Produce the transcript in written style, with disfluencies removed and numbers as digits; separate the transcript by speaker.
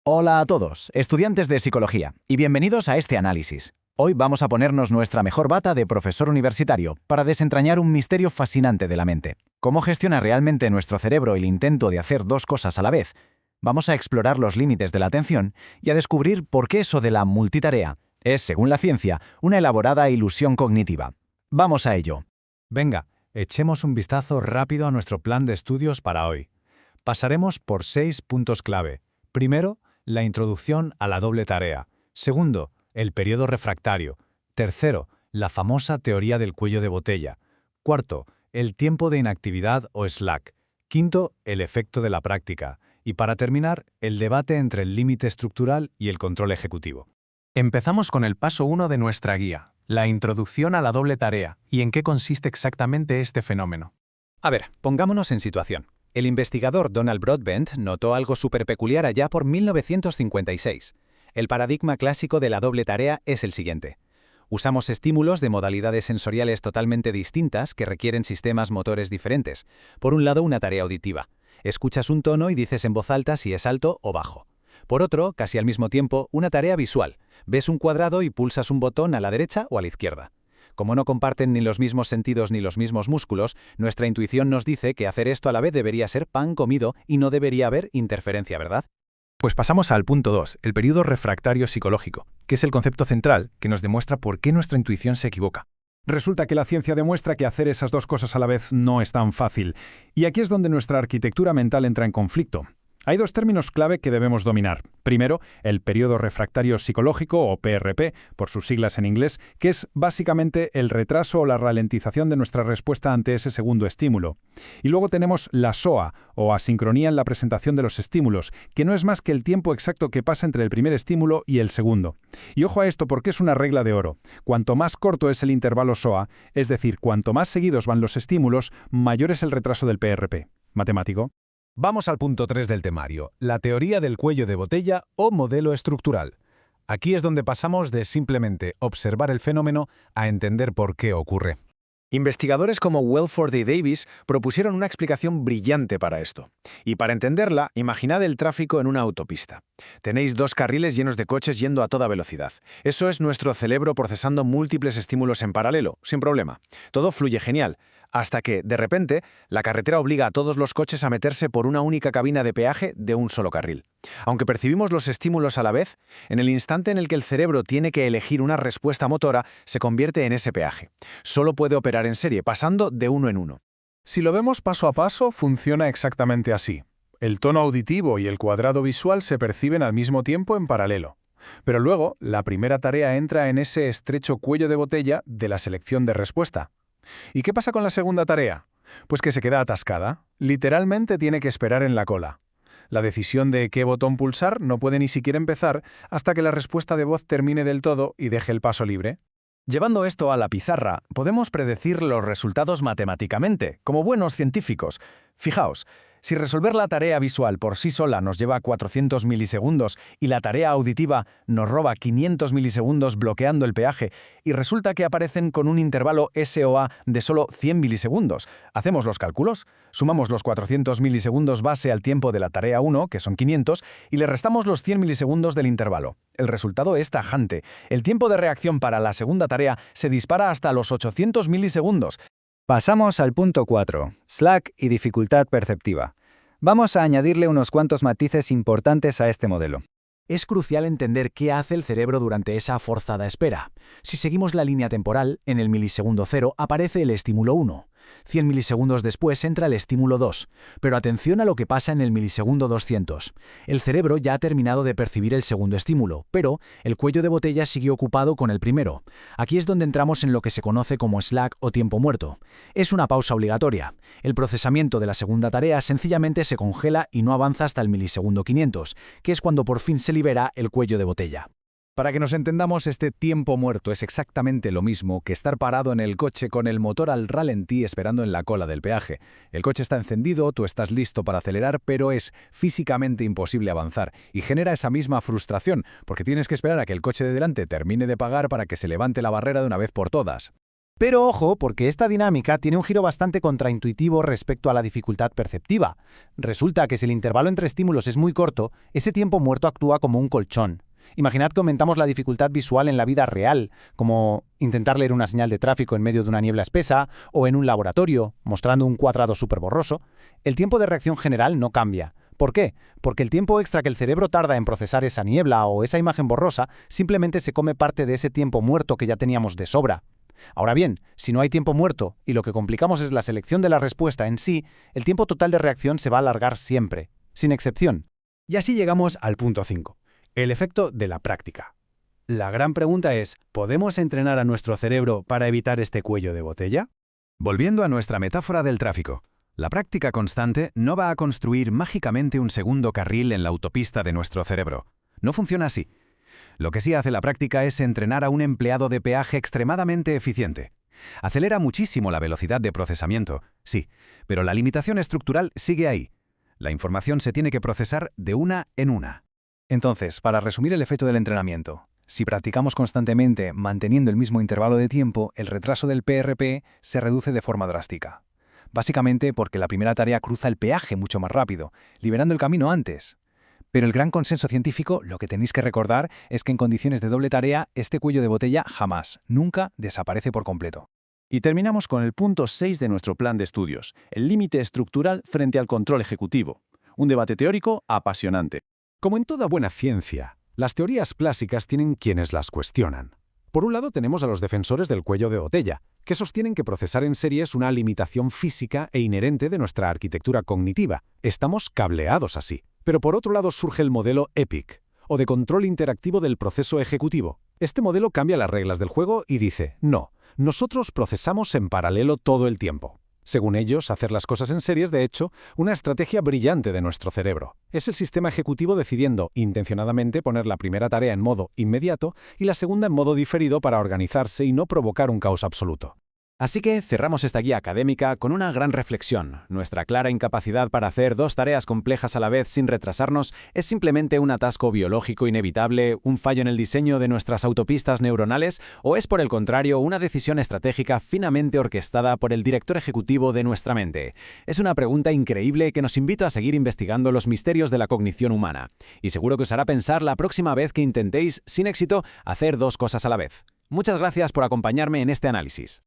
Speaker 1: Hola a todos, estudiantes de psicología, y bienvenidos a este análisis. Hoy vamos a ponernos nuestra mejor bata de profesor universitario para desentrañar un misterio fascinante de la mente. ¿Cómo gestiona realmente nuestro cerebro el intento de hacer dos cosas a la vez? Vamos a explorar los límites de la atención y a descubrir por qué eso de la multitarea es, según la ciencia, una elaborada ilusión cognitiva. Vamos a ello.
Speaker 2: Venga, echemos un vistazo rápido a nuestro plan de estudios para hoy. Pasaremos por 6 puntos clave. Primero, la introducción a la doble tarea. Segundo, el periodo refractario. Tercero, la famosa teoría del cuello de botella. Cuarto, el tiempo de inactividad o slack. Quinto, el efecto de la práctica. Y para terminar, el debate entre el límite estructural y el control ejecutivo.
Speaker 3: Empezamos con el paso 1 de nuestra guía, la introducción a la doble tarea, y en qué consiste exactamente este fenómeno.
Speaker 4: A ver, pongámonos en situación. El investigador Donald Broadbent notó algo súper peculiar allá por 1956. El paradigma clásico de la doble tarea es el siguiente. Usamos estímulos de modalidades sensoriales totalmente distintas que requieren sistemas motores diferentes. Por un lado, una tarea auditiva. Escuchas un tono y dices en voz alta si es alto o bajo. Por otro, casi al mismo tiempo, una tarea visual. Ves un cuadrado y pulsas un botón a la derecha o a la izquierda. Como no comparten ni los mismos sentidos ni los mismos músculos, nuestra intuición nos dice que hacer esto a la vez debería ser pan comido y no debería haber interferencia, ¿verdad?
Speaker 3: Pues pasamos al punto 2, el periodo refractario psicológico, que es el concepto central que nos demuestra por qué nuestra intuición se equivoca.
Speaker 5: Resulta que la ciencia demuestra que hacer esas dos cosas a la vez no es tan fácil. Y aquí es donde nuestra arquitectura mental entra en conflicto. Hay dos términos clave que debemos dominar. Primero, el periodo refractario psicológico, o PRP, por sus siglas en inglés, que es básicamente el retraso o la ralentización de nuestra respuesta ante ese segundo estímulo. Y luego tenemos la SOA, o asincronía en la presentación de los estímulos, que no es más que el tiempo exacto que pasa entre el primer estímulo y el segundo. Y ojo a esto porque es una regla de oro. Cuanto más corto es el intervalo SOA, es decir, cuanto más seguidos van los estímulos, mayor es el retraso del PRP. ¿Matemático?
Speaker 2: Vamos al punto 3 del temario, la teoría del cuello de botella o modelo estructural. Aquí es donde pasamos de simplemente observar el fenómeno a entender por qué ocurre.
Speaker 6: Investigadores como Welford y Davis propusieron una explicación brillante para esto. Y para entenderla, imaginad el tráfico en una autopista. Tenéis dos carriles llenos de coches yendo a toda velocidad. Eso es nuestro cerebro procesando múltiples estímulos en paralelo, sin problema. Todo fluye genial. Hasta que, de repente, la carretera obliga a todos los coches a meterse por una única cabina de peaje de un solo carril. Aunque percibimos los estímulos a la vez, en el instante en el que el cerebro tiene que elegir una respuesta motora, se convierte en ese peaje. Solo puede operar en serie, pasando de uno en uno.
Speaker 5: Si lo vemos paso a paso, funciona exactamente así. El tono auditivo y el cuadrado visual se perciben al mismo tiempo en paralelo. Pero luego, la primera tarea entra en ese estrecho cuello de botella de la selección de respuesta. ¿Y qué pasa con la segunda tarea? Pues que se queda atascada. Literalmente tiene que esperar en la cola. La decisión de qué botón pulsar no puede ni siquiera empezar hasta que la respuesta de voz termine del todo y deje el paso libre.
Speaker 1: Llevando esto a la pizarra, podemos predecir los resultados matemáticamente, como buenos científicos. Fijaos, si resolver la tarea visual por sí sola nos lleva 400 milisegundos y la tarea auditiva nos roba 500 milisegundos bloqueando el peaje, y resulta que aparecen con un intervalo SOA de solo 100 milisegundos, ¿hacemos los cálculos? Sumamos los 400 milisegundos base al tiempo de la tarea 1, que son 500, y le restamos los 100 milisegundos del intervalo. El resultado es tajante. El tiempo de reacción para la segunda tarea se dispara hasta los 800 milisegundos.
Speaker 7: Pasamos al punto 4, slack y dificultad perceptiva. Vamos a añadirle unos cuantos matices importantes a este modelo.
Speaker 1: Es crucial entender qué hace el cerebro durante esa forzada espera. Si seguimos la línea temporal, en el milisegundo 0 aparece el estímulo 1. 100 milisegundos después entra el estímulo 2. Pero atención a lo que pasa en el milisegundo 200. El cerebro ya ha terminado de percibir el segundo estímulo, pero el cuello de botella sigue ocupado con el primero. Aquí es donde entramos en lo que se conoce como slack o tiempo muerto. Es una pausa obligatoria. El procesamiento de la segunda tarea sencillamente se congela y no avanza hasta el milisegundo 500, que es cuando por fin se libera el cuello de botella.
Speaker 4: Para que nos entendamos, este tiempo muerto es exactamente lo mismo que estar parado en el coche con el motor al ralentí esperando en la cola del peaje. El coche está encendido, tú estás listo para acelerar, pero es físicamente imposible avanzar y genera esa misma frustración porque tienes que esperar a que el coche de delante termine de pagar para que se levante la barrera de una vez por todas. Pero ojo, porque esta dinámica tiene un giro bastante contraintuitivo respecto a la dificultad perceptiva. Resulta que si el intervalo entre estímulos es muy corto, ese tiempo muerto actúa como un colchón. Imaginad que aumentamos la dificultad visual en la vida real, como intentar leer una señal de tráfico en medio de una niebla espesa o en un laboratorio, mostrando un cuadrado súper borroso. El tiempo de reacción general no cambia. ¿Por qué? Porque el tiempo extra que el cerebro tarda en procesar esa niebla o esa imagen borrosa simplemente se come parte de ese tiempo muerto que ya teníamos de sobra. Ahora bien, si no hay tiempo muerto y lo que complicamos es la selección de la respuesta en sí, el tiempo total de reacción se va a alargar siempre, sin excepción.
Speaker 1: Y así llegamos al punto 5, el efecto de la práctica. La gran pregunta es, ¿podemos entrenar a nuestro cerebro para evitar este cuello de botella? Volviendo a nuestra metáfora del tráfico, la práctica constante no va a construir mágicamente un segundo carril en la autopista de nuestro cerebro. No funciona así. Lo que sí hace la práctica es entrenar a un empleado de peaje extremadamente eficiente. Acelera muchísimo la velocidad de procesamiento, sí, pero la limitación estructural sigue ahí. La información se tiene que procesar de una en una. Entonces, para resumir el efecto del entrenamiento, si practicamos constantemente manteniendo el mismo intervalo de tiempo, el retraso del PRP se reduce de forma drástica. Básicamente porque la primera tarea cruza el peaje mucho más rápido, liberando el camino antes. Pero el gran consenso científico, lo que tenéis que recordar, es que en condiciones de doble tarea, este cuello de botella jamás, nunca desaparece por completo. Y terminamos con el punto 6 de nuestro plan de estudios, el límite estructural frente al control ejecutivo. Un debate teórico apasionante.
Speaker 5: Como en toda buena ciencia, las teorías clásicas tienen quienes las cuestionan. Por un lado tenemos a los defensores del cuello de botella, que sostienen que procesar en serie es una limitación física e inherente de nuestra arquitectura cognitiva. Estamos cableados así. Pero por otro lado surge el modelo EPIC, o de control interactivo del proceso ejecutivo. Este modelo cambia las reglas del juego y dice, no, nosotros procesamos en paralelo todo el tiempo. Según ellos, hacer las cosas en serie es, de hecho, una estrategia brillante de nuestro cerebro. Es el sistema ejecutivo decidiendo, intencionadamente, poner la primera tarea en modo inmediato y la segunda en modo diferido para organizarse y no provocar un caos absoluto.
Speaker 6: Así que cerramos esta guía académica con una gran reflexión. Nuestra clara incapacidad para hacer dos tareas complejas a la vez sin retrasarnos es simplemente un atasco biológico inevitable, un fallo en el diseño de nuestras autopistas neuronales, o es por el contrario una decisión estratégica finamente orquestada por el director ejecutivo de nuestra mente. Es una pregunta increíble que nos invita a seguir investigando los misterios de la cognición humana. Y seguro que os hará pensar la próxima vez que intentéis, sin éxito, hacer dos cosas a la vez. Muchas gracias por acompañarme en este análisis.